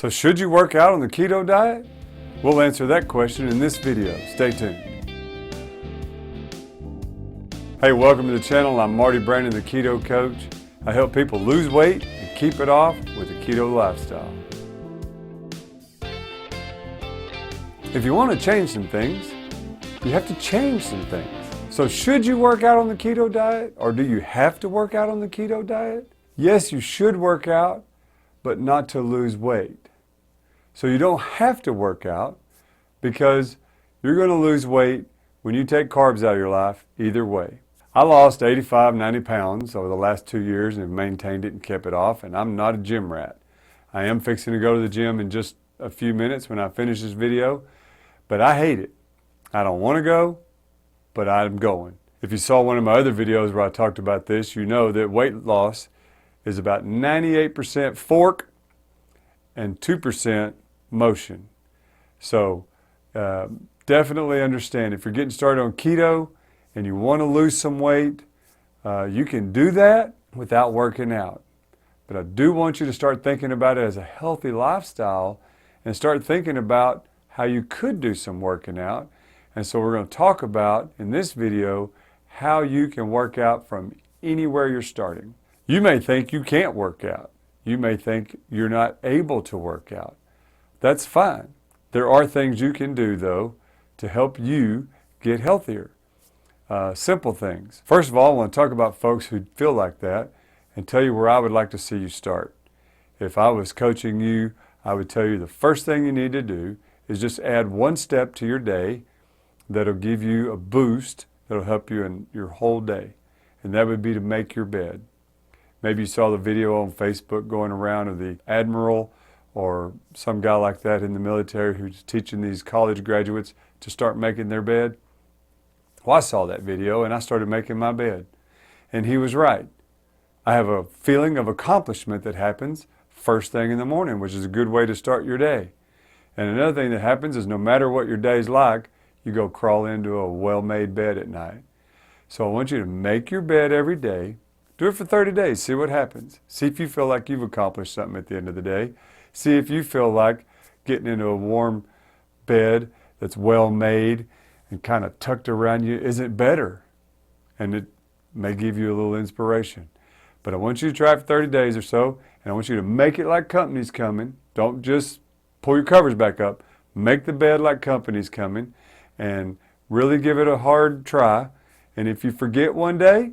So should you work out on the keto diet? We'll answer that question in this video. Stay tuned. Hey, welcome to the channel. I'm Marty Brandon, the Keto Coach. I help people lose weight and keep it off with a keto lifestyle. If you want to change some things, you have to change some things. So should you work out on the keto diet, or do you have to work out on the keto diet? Yes, you should work out, but not to lose weight. So you don't have to work out because you're going to lose weight when you take carbs out of your life either way. I lost 85, 90 pounds over the last 2 years and have maintained it and kept it off, and I'm not a gym rat. I am fixing to go to the gym in just a few minutes when I finish this video, but I hate it. I don't want to go, but I'm going. If you saw one of my other videos where I talked about this, you know that weight loss is about 98% fork and 2% motion. So definitely understand if you're getting started on keto and you want to lose some weight, you can do that without working out. But I do want you to start thinking about it as a healthy lifestyle and start thinking about how you could do some working out. And so we're going to talk about in this video how you can work out from anywhere you're starting. You may think you can't work out. You may think you're not able to work out. That's fine. There are things you can do, though, to help you get healthier. Simple things. First of all, I want to talk about folks who feel like that and tell you where I would like to see you start. If I was coaching you, I would tell you the first thing you need to do is just add one step to your day that'll give you a boost that'll help you in your whole day. And that would be to make your bed. Maybe you saw the video on Facebook going around of the admiral or some guy like that in the military who's teaching these college graduates to start making their bed. Well, I saw that video and I started making my bed. And he was right. I have a feeling of accomplishment that happens first thing in the morning, which is a good way to start your day. And another thing that happens is no matter what your day's like, you go crawl into a well-made bed at night. So I want you to make your bed every day. Do it for 30 days. See what happens. See if you feel like you've accomplished something at the end of the day. See if you feel like getting into a warm bed that's well-made and kind of tucked around you isn't better. And it may give you a little inspiration. But I want you to try it for 30 days or so, and I want you to make it like company's coming. Don't just pull your covers back up. Make the bed like company's coming and really give it a hard try. And if you forget one day,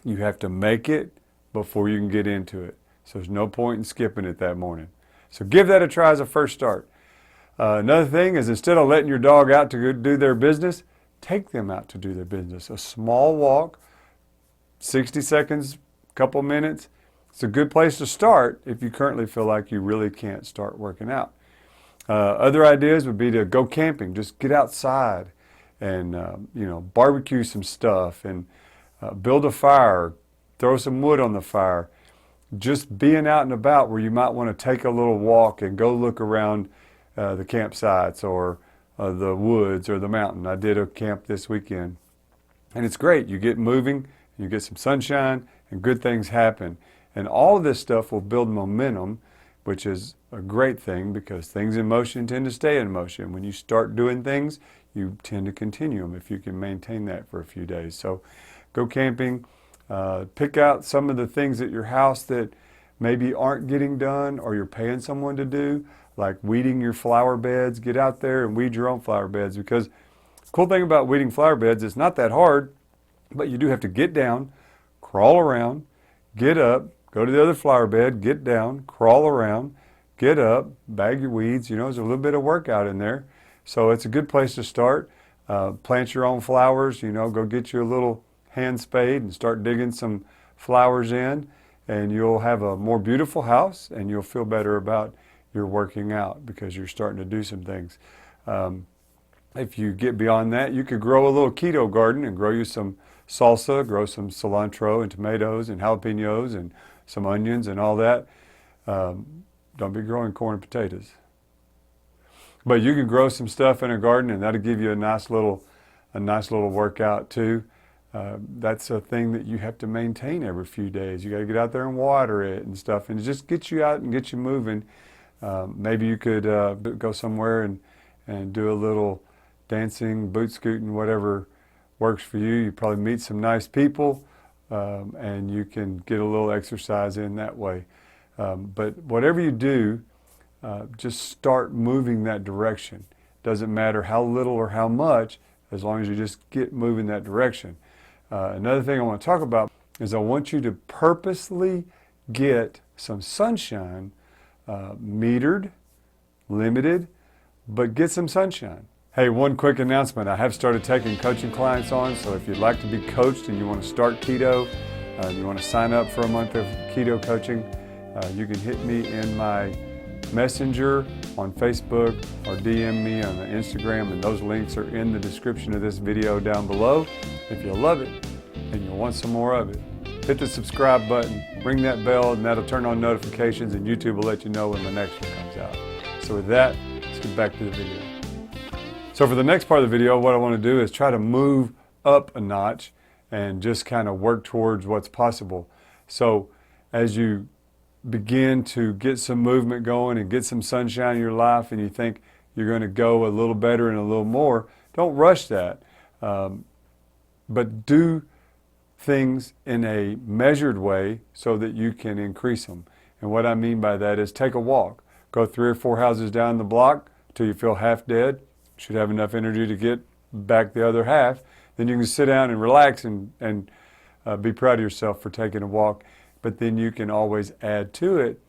you have to make it before you can get into it. So there's no point in skipping it that morning. So give that a try as a first start. Another thing is instead of letting your dog out to go do their business, take them out to do their business. A small walk, 60 seconds, couple minutes. It's a good place to start if you currently feel like you really can't start working out. Other ideas would be to go camping. Just get outside and barbecue some stuff and build a fire, throw some wood on the fire. Just being out and about where you might want to take a little walk and go look around the campsites or the woods or the mountain. I did a camp this weekend. And it's great. You get moving, you get some sunshine, and good things happen. And all of this stuff will build momentum, which is a great thing because things in motion tend to stay in motion. When you start doing things, you tend to continue them if you can maintain that for a few days. So go camping. Pick out some of the things at your house that maybe aren't getting done or you're paying someone to do, like weeding your flower beds. Get out there and weed your own flower beds because the cool thing about weeding flower beds, it's not that hard, but you do have to get down, crawl around, get up, go to the other flower bed, get down, crawl around, get up, bag your weeds. There's a little bit of workout in there. So it's a good place to start. Plant your own flowers, go get you a little hand spade and start digging some flowers in, and you'll have a more beautiful house and you'll feel better about your working out because you're starting to do some things. If you get beyond that, you could grow a little keto garden and grow you some salsa, grow some cilantro and tomatoes and jalapenos and some onions and all that. Don't be growing corn and potatoes. But you can grow some stuff in a garden and that'll give you a nice little workout too. That's a thing that you have to maintain every few days. You got to get out there and water it and stuff, and it just gets you out and gets you moving. Maybe you could go somewhere and do a little dancing, boot scooting, whatever works for you. You probably meet some nice people, and you can get a little exercise in that way. But whatever you do, just start moving that direction. Doesn't matter how little or how much, as long as you just get moving that direction. Another thing I want to talk about is I want you to purposely get some sunshine, metered, limited, but get some sunshine. Hey, one quick announcement. I have started taking coaching clients on, so if you'd like to be coached and you want to start keto, you want to sign up for a month of keto coaching, you can hit me in my Messenger on Facebook or DM me on Instagram, and those links are in the description of this video down below. If you love it and you want some more of it, hit the subscribe button, ring that bell, and that'll turn on notifications, and YouTube will let you know when the next one comes out. So with that, let's get back to the video. So for the next part of the video, what I want to do is try to move up a notch and just kind of work towards what's possible. So as you begin to get some movement going and get some sunshine in your life, and you think you're going to go a little better and a little more, don't rush that. But do things in a measured way so that you can increase them. And what I mean by that is take a walk. Go 3 or 4 houses down the block till you feel half dead. You should have enough energy to get back the other half. Then you can sit down and relax and be proud of yourself for taking a walk. But then you can always add to it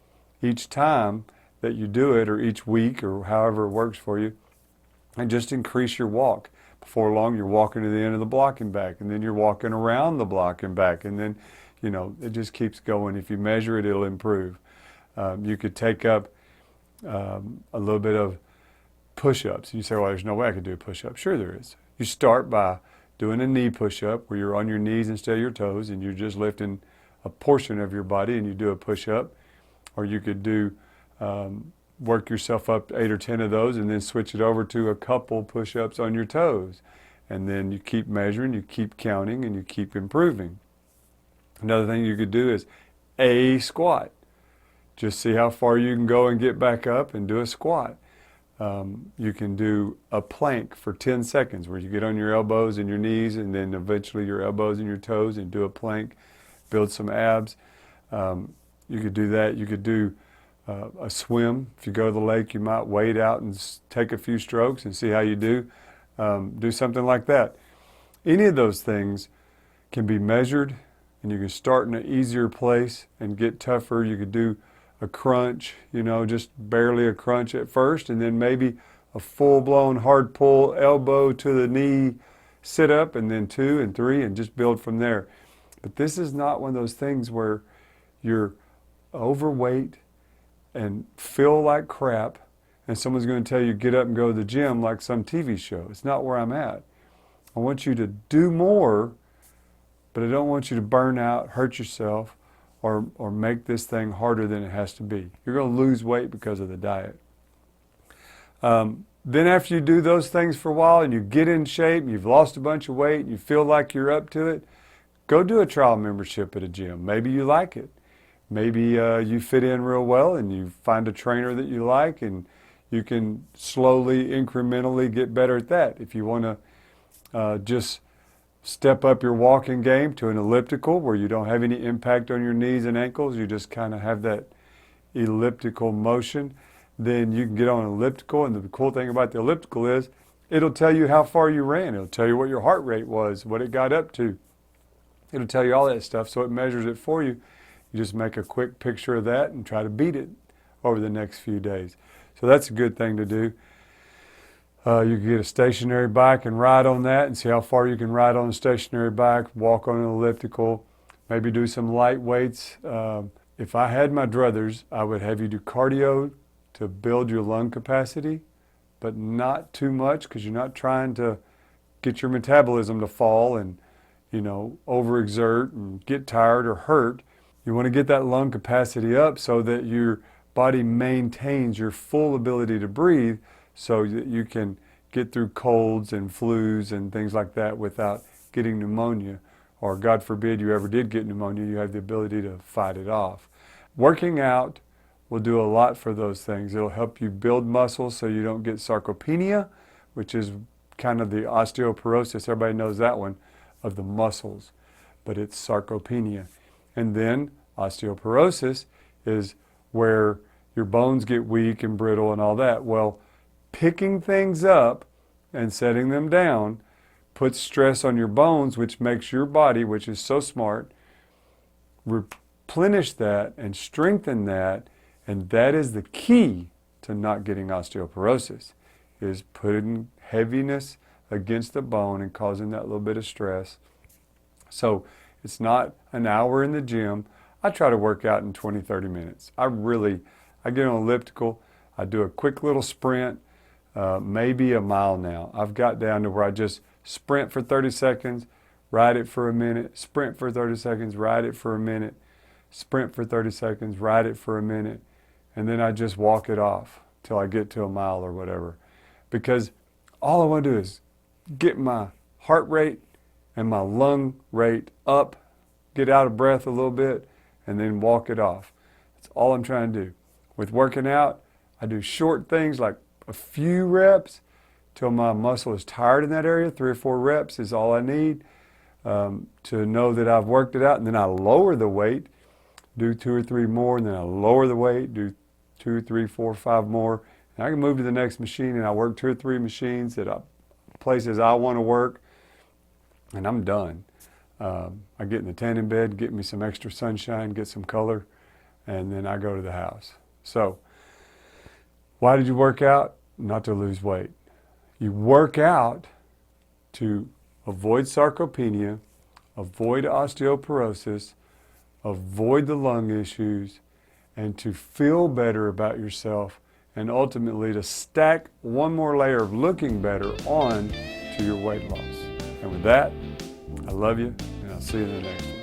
each time that you do it, or each week, or however it works for you, and just increase your walk. Before long, you're walking to the end of the block and back, and then you're walking around the block and back, and then, you know, it just keeps going. If you measure it, it'll improve. You could take up a little bit of push-ups. You say, well, there's no way I could do a push-up. Sure there is. You start by doing a knee push-up where you're on your knees instead of your toes, and you're just lifting a portion of your body, and you do a push-up. Or you could do work yourself up 8 or 10 of those, and then switch it over to a couple push-ups on your toes. And then you keep measuring, you keep counting, and you keep improving. Another thing you could do is a squat. Just see how far you can go and get back up and do a squat. You can do a plank for 10 seconds where you get on your elbows and your knees, and then eventually your elbows and your toes, and do a plank, build some abs. You could do that. You could do a swim. If you go to the lake, you might wade out and take a few strokes and see how you do. Do something like that. Any of those things can be measured, and you can start in an easier place and get tougher. You could do a crunch, you know, just barely a crunch at first, and then maybe a full-blown hard pull, elbow to the knee sit up, and then 2 and 3, and just build from there. But this is not one of those things where you're overweight and feel like crap, and someone's going to tell you get up and go to the gym like some TV show. It's not where I'm at. I want you to do more, but I don't want you to burn out, hurt yourself, or make this thing harder than it has to be. You're going to lose weight because of the diet. Then after you do those things for a while and you get in shape, you've lost a bunch of weight, and you feel like you're up to it, go do a trial membership at a gym. Maybe you like it. Maybe you fit in real well, and you find a trainer that you like, and you can slowly, incrementally get better at that. If you want to just step up your walking game to an elliptical where you don't have any impact on your knees and ankles, you just kind of have that elliptical motion, then you can get on an elliptical. And the cool thing about the elliptical is it'll tell you how far you ran. It'll tell you what your heart rate was, what it got up to. It'll tell you all that stuff, so it measures it for you. You just make a quick picture of that and try to beat it over the next few days. So that's a good thing to do. You can get a stationary bike and ride on that and see how far you can ride on a stationary bike, walk on an elliptical, maybe do some light weights. If I had my druthers, I would have you do cardio to build your lung capacity, but not too much, because you're not trying to get your metabolism to fall and, you know, overexert and get tired or hurt. You want to get that lung capacity up so that your body maintains your full ability to breathe, so that you can get through colds and flus and things like that without getting pneumonia. Or God forbid you ever did get pneumonia, you have the ability to fight it off. Working out will do a lot for those things. It'll help you build muscle so you don't get sarcopenia, which is kind of the osteoporosis. Everybody knows that one, of the muscles, but it's sarcopenia. And then osteoporosis is where your bones get weak and brittle and all that. Well, picking things up and setting them down puts stress on your bones, which makes your body, which is so smart, replenish that and strengthen that. And that is the key to not getting osteoporosis, is putting heaviness against the bone and causing that little bit of stress. So it's not an hour in the gym. I try to work out in 20, 30 minutes. I get on elliptical. I do a quick little sprint, maybe a mile now. I've got down to where I just sprint for 30 seconds, ride it for a minute, sprint for 30 seconds, ride it for a minute, sprint for 30 seconds, ride it for a minute, and then I just walk it off till I get to a mile or whatever. Because all I want to do is get my heart rate and my lung rate up, get out of breath a little bit, and then walk it off. That's all I'm trying to do. With working out, I do short things like a few reps till my muscle is tired in that area. 3 or 4 reps is all I need to know that I've worked it out. And then I lower the weight, do 2 or 3 more, and then I lower the weight, do 2, 3, 4, 5 more. And I can move to the next machine, and I work 2 or 3 machines at places I want to work, and I'm done. I get in the tanning bed, get me some extra sunshine, get some color, and then I go to the house. So, why did you work out? Not to lose weight. You work out to avoid sarcopenia, avoid osteoporosis, avoid the lung issues, and to feel better about yourself, and ultimately to stack one more layer of looking better on to your weight loss. And with that, I love you, and I'll see you in the next one.